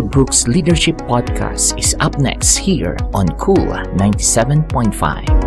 Brooks Leadership Podcast is up next here on Cool 97.5.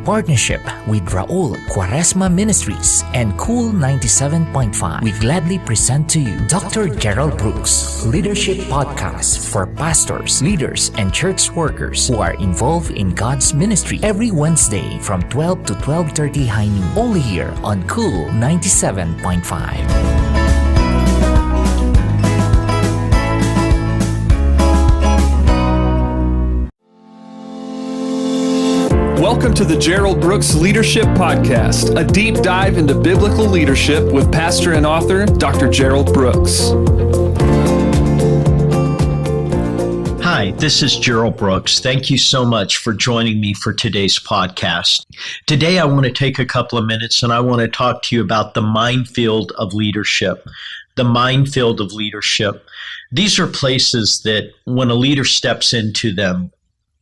Partnership with Raul Quaresma Ministries and Cool 97.5, we gladly present to you Dr. Gerald Brooks Leadership Podcast for pastors, leaders, and church workers who are involved in God's ministry every Wednesday from 12 to 12:30 high noon, only here on Cool 97.5. Welcome to the Gerald Brooks Leadership Podcast, a deep dive into biblical leadership with pastor and author Dr. Gerald Brooks. Hi, this is Gerald Brooks. Thank you so much for joining me for today's podcast. Today, I want to take a couple of minutes and I want to talk to you about the minefield of leadership. The minefield of leadership. These are places that when a leader steps into them,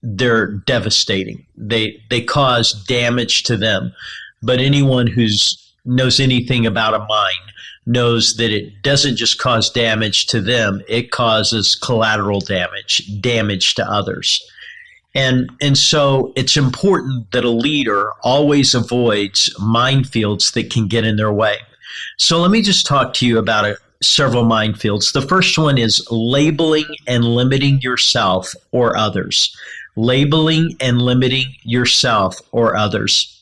they're devastating. They cause damage to them. But anyone who knows anything about a mine knows that it doesn't just cause damage to them, it causes collateral damage to others. And so it's important that a leader always avoids minefields that can get in their way. So let me just talk to you about several minefields. The first one is labeling and limiting yourself or others. Labeling and limiting yourself or others.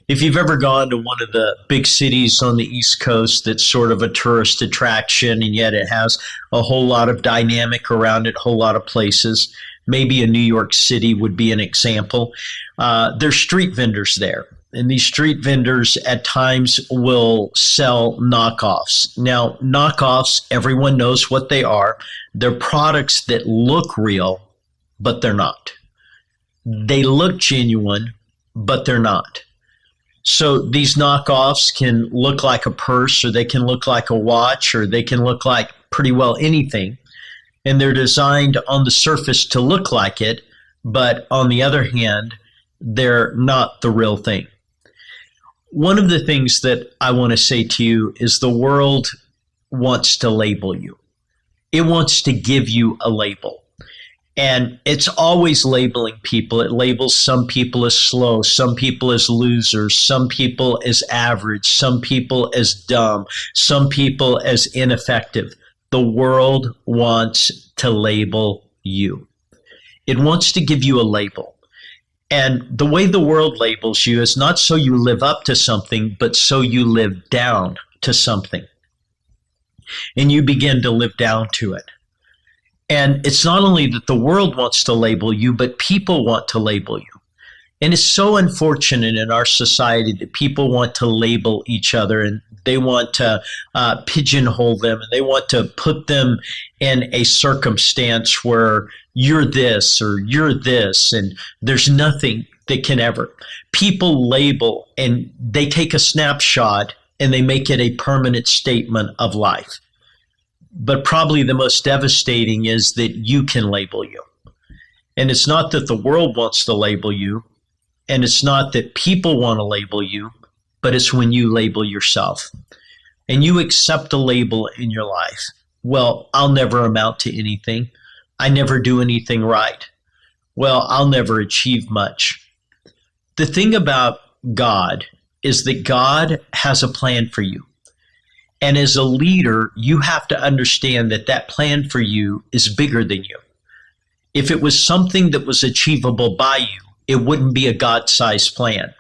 If you've ever gone to one of the big cities on the East Coast that's sort of a tourist attraction, and yet it has a whole lot of dynamic around it, a whole lot of places, maybe a New York City would be an example. There's street vendors there, and these street vendors at times will sell knockoffs. Now, knockoffs, everyone knows what they are. They're products that look real, but they're not. They look genuine, but they're not. So these knockoffs can look like a purse, or they can look like a watch, or they can look like pretty well anything. And they're designed on the surface to look like it, but on the other hand, they're not the real thing. One of the things that I want to say to you is the world wants to label you. It wants to give you a label. And it's always labeling people. It labels some people as slow, some people as losers, some people as average, some people as dumb, some people as ineffective. The world wants to label you. It wants to give you a label. And the way the world labels you is not so you live up to something, but so you live down to something. And you begin to live down to it. And it's not only that the world wants to label you, but people want to label you. And it's so unfortunate in our society that people want to label each other, and they want to pigeonhole them, and they want to put them in a circumstance where you're this or you're this, and there's nothing that can ever. People label, and they take a snapshot and they make it a permanent statement of life. But probably the most devastating is that you can label you. And it's not that the world wants to label you, and it's not that people want to label you, but it's when you label yourself. And you accept a label in your life. Well, I'll never amount to anything. I never do anything right. Well, I'll never achieve much. The thing about God is that God has a plan for you. And as a leader, you have to understand that that plan for you is bigger than you. If it was something that was achievable by you, it wouldn't be a God-sized plan.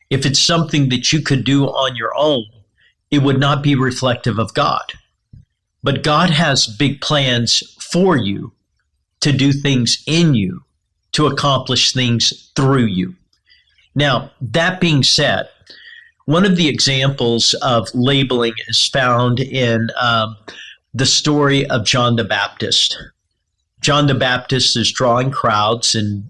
If it's something that you could do on your own, it would not be reflective of God. But God has big plans for you to do things in you, to accomplish things through you. Now, that being said, one of the examples of labeling is found in the story of John the Baptist. John the Baptist is drawing crowds, and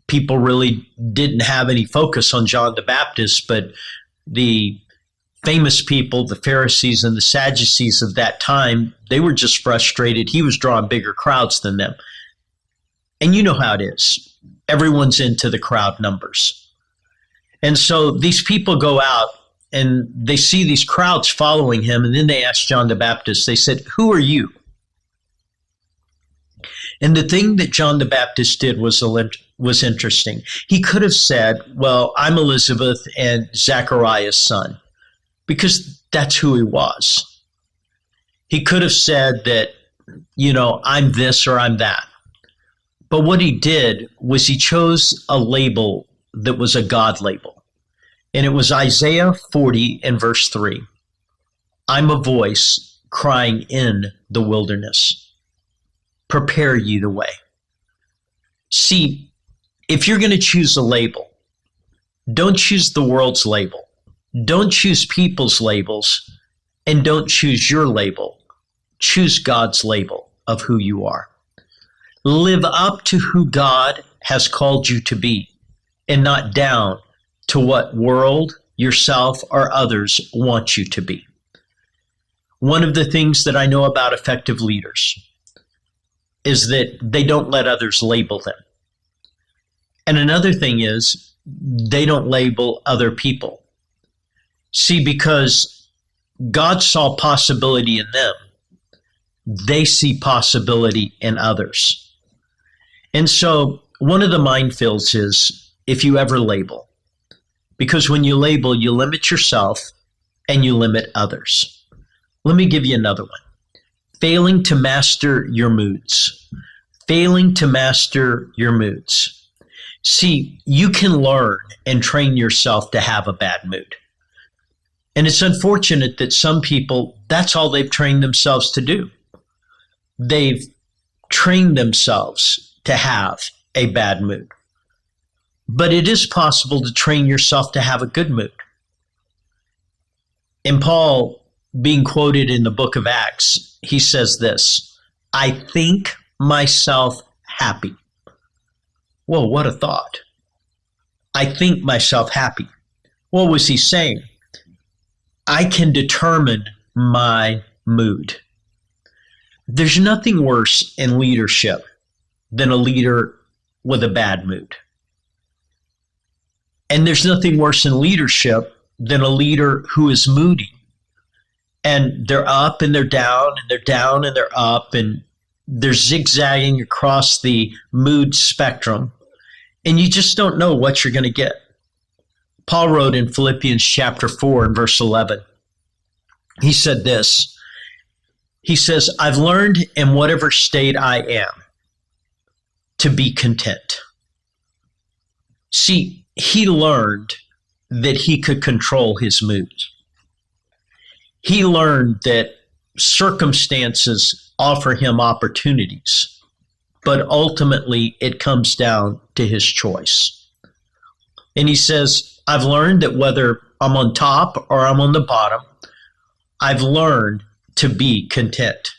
people really didn't have any focus on John the Baptist, but the famous people, the Pharisees and the Sadducees of that time, they were just frustrated. He was drawing bigger crowds than them. And you know how it is. Everyone's into the crowd numbers. And so these people go out and they see these crowds following him. And then they ask John the Baptist, they said, "Who are you?" And the thing that John the Baptist did was interesting. He could have said, "Well, I'm Elizabeth and Zachariah's son," because that's who he was. He could have said that, I'm this or I'm that. But what he did was he chose a label that was a God label. And it was Isaiah 40 and verse 3. "I'm a voice crying in the wilderness. Prepare ye the way." See, if you're going to choose a label, don't choose the world's label. Don't choose people's labels, and don't choose your label. Choose God's label of who you are. Live up to who God has called you to be, and not down to what world, yourself, or others want you to be. One of the things that I know about effective leaders is that they don't let others label them. And another thing is they don't label other people. See, because God saw possibility in them, they see possibility in others. And so one of the minefields is if you ever label, because when you label, you limit yourself and you limit others. Let me give you another one. Failing to master your moods. Failing to master your moods. See, you can learn and train yourself to have a bad mood. And it's unfortunate that some people, that's all they've trained themselves to do. They've trained themselves to have a bad mood. But it is possible to train yourself to have a good mood. And Paul, being quoted in the book of Acts, he says this, "I think myself happy." Whoa, what a thought. I think myself happy. What was he saying? I can determine my mood. There's nothing worse in leadership than a leader with a bad mood. And there's nothing worse in leadership than a leader who is moody. And they're up and they're down and they're down and they're up and they're zigzagging across the mood spectrum. And you just don't know what you're going to get. Paul wrote in Philippians chapter 4 and verse 11. He said this. He says, "I've learned in whatever state I am to be content." See, he learned that he could control his moods. He learned that circumstances offer him opportunities, but ultimately it comes down to his choice. And he says, I've learned that whether I'm on top or I'm on the bottom, I've learned to be content.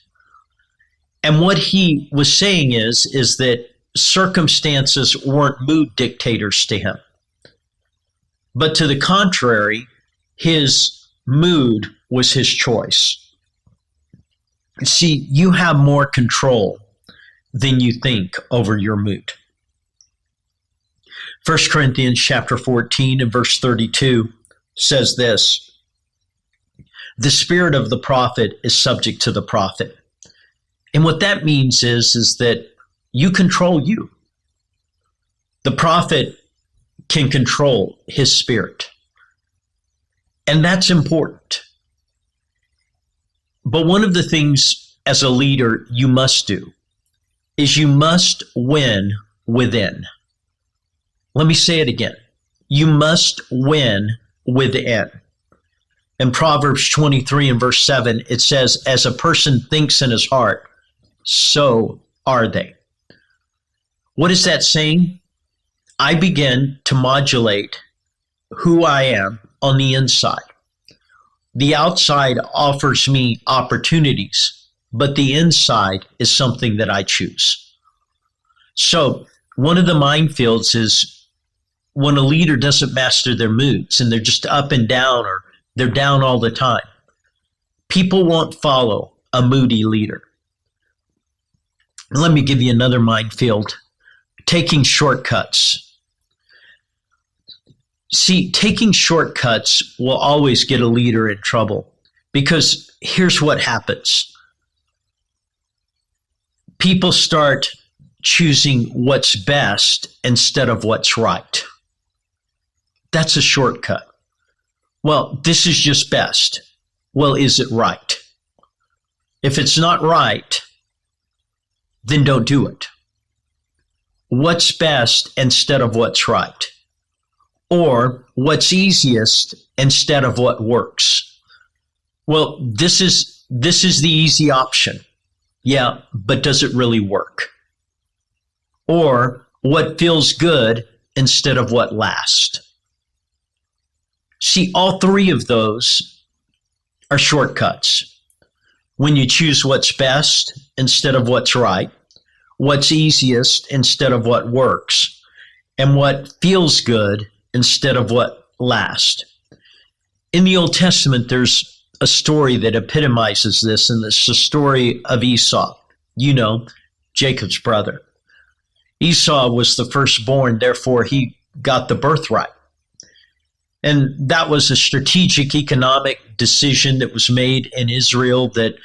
And what he was saying is that circumstances weren't mood dictators to him. But to the contrary, his mood was his choice. See, you have more control than you think over your mood. 1 Corinthians chapter 14 and verse 32 says this, "The spirit of the prophet is subject to the prophet." And what that means is that you control you. The prophet can control his spirit. And that's important. But one of the things as a leader you must do is you must win within. Let me say it again. You must win within. In Proverbs 23 and verse 7, it says, "As a person thinks in his heart, so are they." What is that saying? I begin to modulate who I am on the inside. The outside offers me opportunities, but the inside is something that I choose. So one of the minefields is when a leader doesn't master their moods and they're just up and down or they're down all the time. People won't follow a moody leader. Let me give you another minefield. taking shortcuts. See, taking shortcuts will always get a leader in trouble, because here's what happens. People start choosing what's best instead of what's right. That's a shortcut. Well, this is just best. Well, is it right? If it's not right, then don't do it. What's best instead of what's right? Or what's easiest instead of what works? Well, this is the easy option. Yeah, but does it really work? Or what feels good instead of what lasts? See, all three of those are shortcuts. When you choose what's best instead of what's right, what's easiest instead of what works, and what feels good instead of what lasts. In the Old Testament, there's a story that epitomizes this, and it's the story of Esau. You know, Jacob's brother. Esau was the firstborn, therefore he got the birthright. And that was a strategic economic decision that was made in Israel, that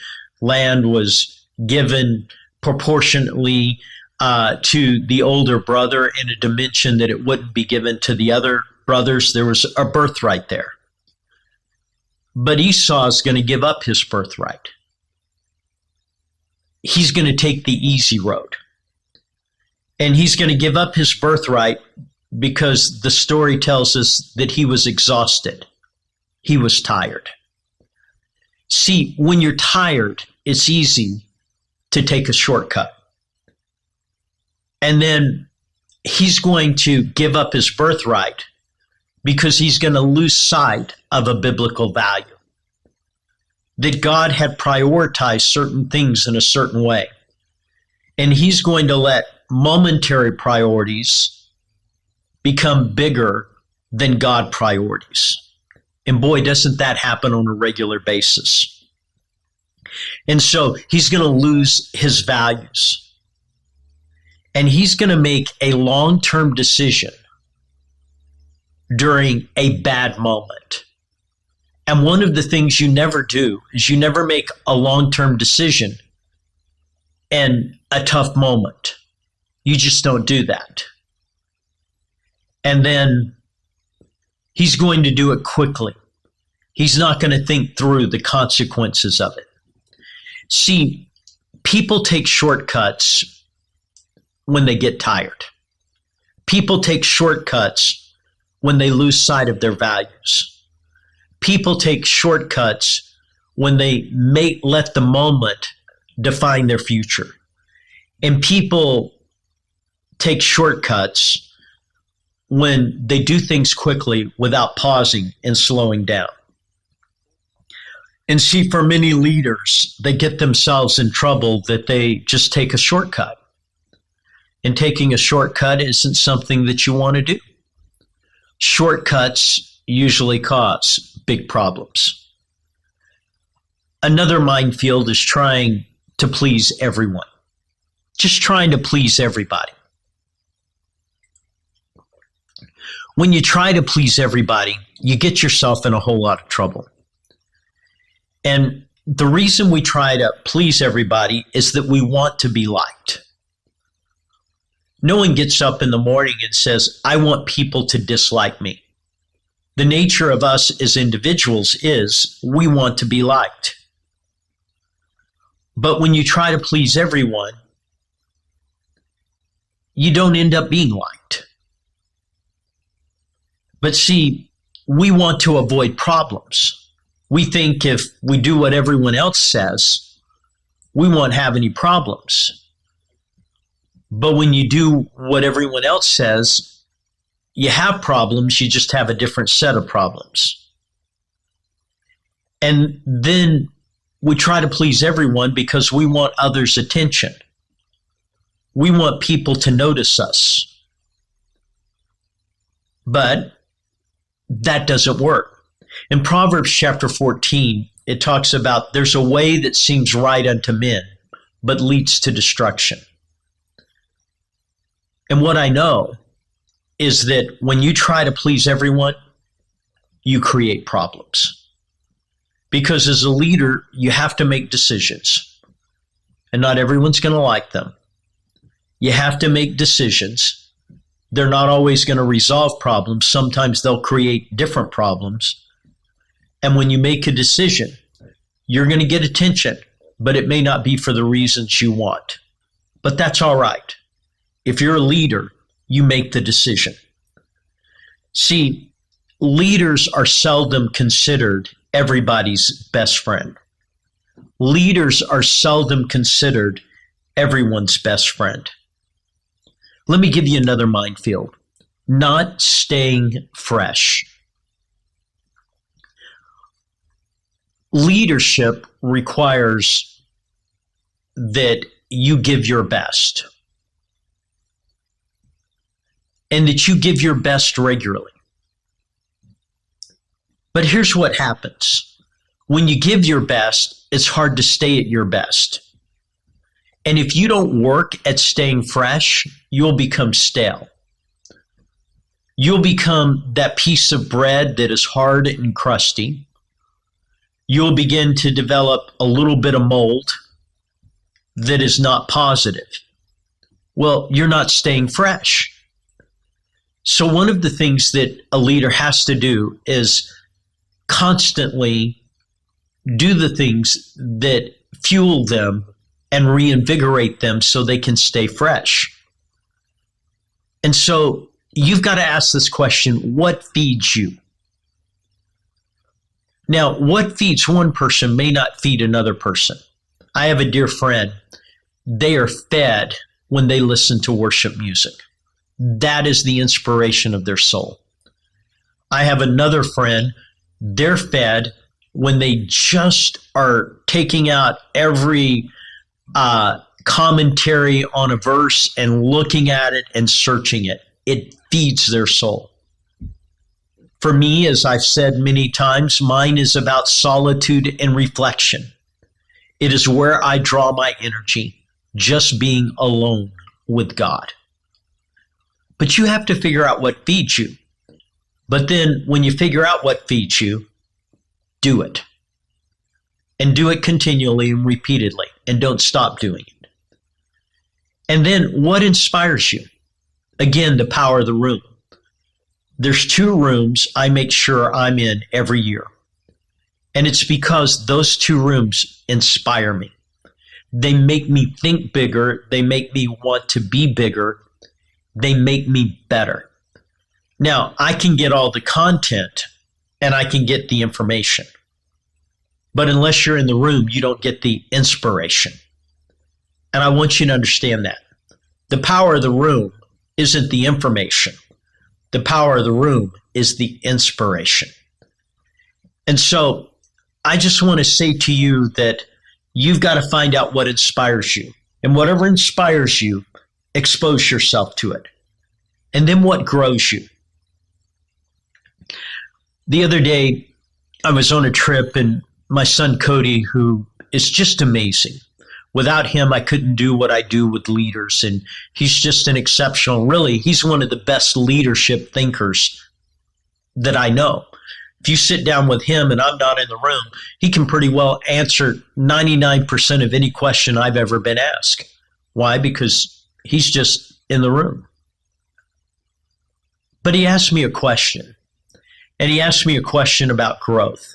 land was given proportionately to the older brother in a dimension that it wouldn't be given to the other brothers. There was a birthright there. But Esau is going to give up his birthright. He's going to take the easy road. And he's going to give up his birthright because the story tells us that he was exhausted. He was tired. See, when you're tired, it's easy to take a shortcut. And then he's going to give up his birthright because he's going to lose sight of a biblical value. That God had prioritized certain things in a certain way. And he's going to let momentary priorities become bigger than God priorities. And boy, doesn't that happen on a regular basis. And so he's going to lose his values. And he's going to make a long-term decision during a bad moment. And one of the things you never do is you never make a long-term decision in a tough moment. You just don't do that. And then he's going to do it quickly. He's not going to think through the consequences of it. See, people take shortcuts when they get tired. People take shortcuts when they lose sight of their values. People take shortcuts when they let the moment define their future. And people take shortcuts when they do things quickly without pausing and slowing down. And see, for many leaders, they get themselves in trouble that they just take a shortcut. And taking a shortcut isn't something that you want to do. Shortcuts usually cause big problems. Another minefield is trying to please everyone. Just trying to please everybody. When you try to please everybody, you get yourself in a whole lot of trouble. And the reason we try to please everybody is that we want to be liked. No one gets up in the morning and says, I want people to dislike me. The nature of us as individuals is we want to be liked. But when you try to please everyone, you don't end up being liked. But see, we want to avoid problems. We think if we do what everyone else says, we won't have any problems. But when you do what everyone else says, you have problems, you just have a different set of problems. And then we try to please everyone because we want others' attention. We want people to notice us. But that doesn't work. In Proverbs chapter 14, it talks about there's a way that seems right unto men, but leads to destruction. And what I know is that when you try to please everyone, you create problems. Because as a leader, you have to make decisions. And not everyone's going to like them. You have to make decisions. They're not always going to resolve problems. Sometimes they'll create different problems. And when you make a decision, you're going to get attention, but it may not be for the reasons you want. But that's all right. If you're a leader, you make the decision. See, leaders are seldom considered everybody's best friend. Leaders are seldom considered everyone's best friend. Let me give you another minefield. Not staying fresh. Leadership requires that you give your best. And that you give your best regularly. But here's what happens. When you give your best, it's hard to stay at your best. And if you don't work at staying fresh, you'll become stale. You'll become that piece of bread that is hard and crusty. You'll begin to develop a little bit of mold that is not positive. Well, you're not staying fresh. So one of the things that a leader has to do is constantly do the things that fuel them and reinvigorate them so they can stay fresh. And so you've got to ask this question, what feeds you? Now, what feeds one person may not feed another person. I have a dear friend. They are fed when they listen to worship music. That is the inspiration of their soul. I have another friend. They're fed when they just are taking out every commentary on a verse and looking at it and searching it. It feeds their soul. For me, as I've said many times, mine is about solitude and reflection. It is where I draw my energy, just being alone with God. But you have to figure out what feeds you. But then when you figure out what feeds you, do it. And do it continually and repeatedly. And don't stop doing it. And then what inspires you? Again, the power of the room. There's 2 rooms I make sure I'm in every year. And it's because those 2 rooms inspire me. They make me think bigger. They make me want to be bigger. They make me better. Now, I can get all the content and I can get the information. But unless you're in the room, you don't get the inspiration. And I want you to understand that. The power of the room isn't the information. The power of the room is the inspiration. And so I just want to say to you that you've got to find out what inspires you. And whatever inspires you, expose yourself to it. And then what grows you? The other day, I was on a trip, and my son Cody, who is just amazing. Without him, I couldn't do what I do with leaders, and he's just an exceptional, really, he's one of the best leadership thinkers that I know. If you sit down with him and I'm not in the room, he can pretty well answer 99% of any question I've ever been asked. Why? Because he's just in the room. But he asked me a question, and he asked me a question about growth.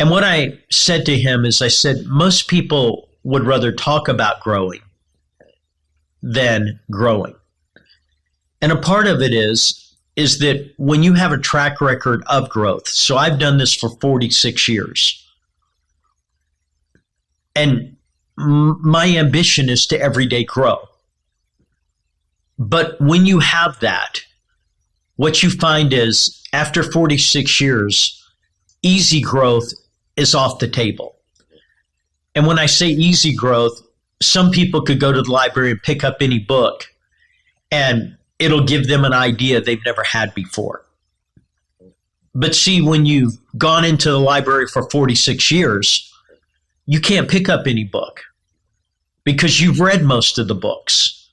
And what I said to him is, I said, most people would rather talk about growing than growing. And a part of it is that when you have a track record of growth, so I've done this for 46 years, and my ambition is to every day grow. But when you have that, what you find is after 46 years, easy growth is off the table. And when I say easy growth, some people could go to the library and pick up any book, and it'll give them an idea they've never had before. But see, when you've gone into the library for 46 years, you can't pick up any book because you've read most of the books.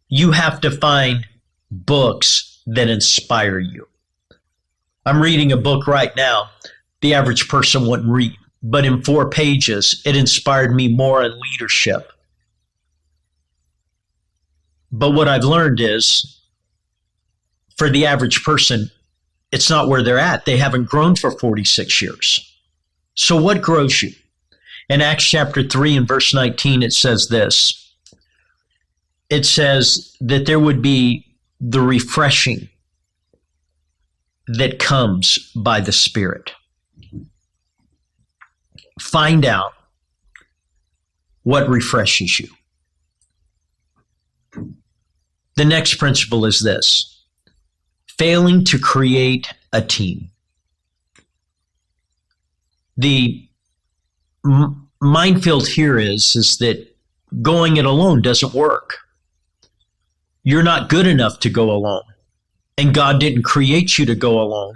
you have to find books that inspire you. I'm reading a book right now the average person wouldn't read, but in 4 pages, it inspired me more in leadership. But what I've learned is, for the average person, it's not where they're at. They haven't grown for 46 years. So what grows you? In Acts chapter 3 and verse 19, it says this. It says that there would be the refreshing that comes by the Spirit. Find out what refreshes you. The next principle is this: failing to create a team. The minefield here is that going it alone doesn't work. You're not good enough to go alone. And God didn't create you to go alone.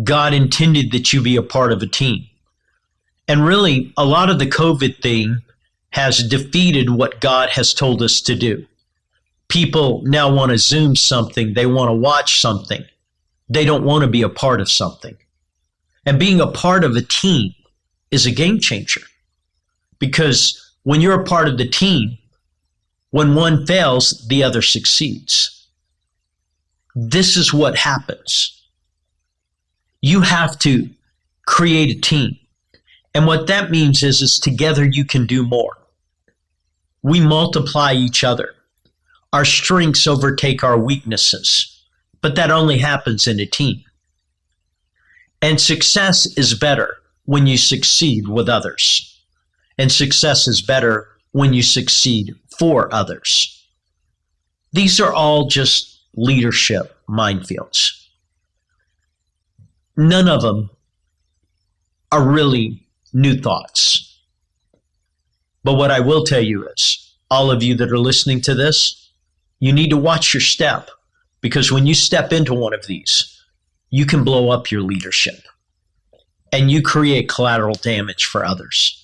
God intended that you be a part of a team. And really, a lot of the COVID thing has defeated what God has told us to do. People now want to Zoom something. They want to watch something. They don't want to be a part of something. And being a part of a team is a game changer. Because when you're a part of the team, when one fails, the other succeeds. This is what happens. You have to create a team. And what that means is together you can do more. We multiply each other. Our strengths overtake our weaknesses. But that only happens in a team. And success is better when you succeed with others. And success is better when you succeed for others. These are all just leadership minefields. None of them are really new thoughts. But what I will tell you is, all of you that are listening to this, you need to watch your step, because when you step into one of these, you can blow up your leadership and you create collateral damage for others.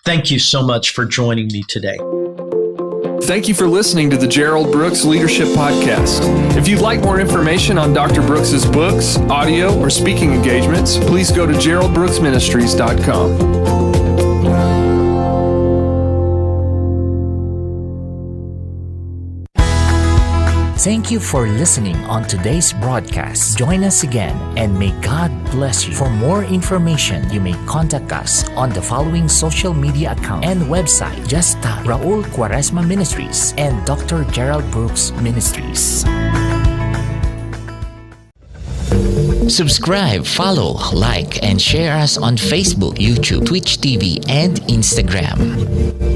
Thank you so much for joining me today. Thank you for listening to the Gerald Brooks Leadership Podcast. If you'd like more information on Dr. Brooks's books, audio, or speaking engagements, please go to geraldbrooksministries.com. Thank you for listening on today's broadcast. Join us again and may God bless you. For more information, you may contact us on the following social media account and website. Just type Raul Quaresma Ministries and Dr. Gerald Brooks Ministries. Subscribe, follow, like, and share us on Facebook, YouTube, Twitch TV, and Instagram.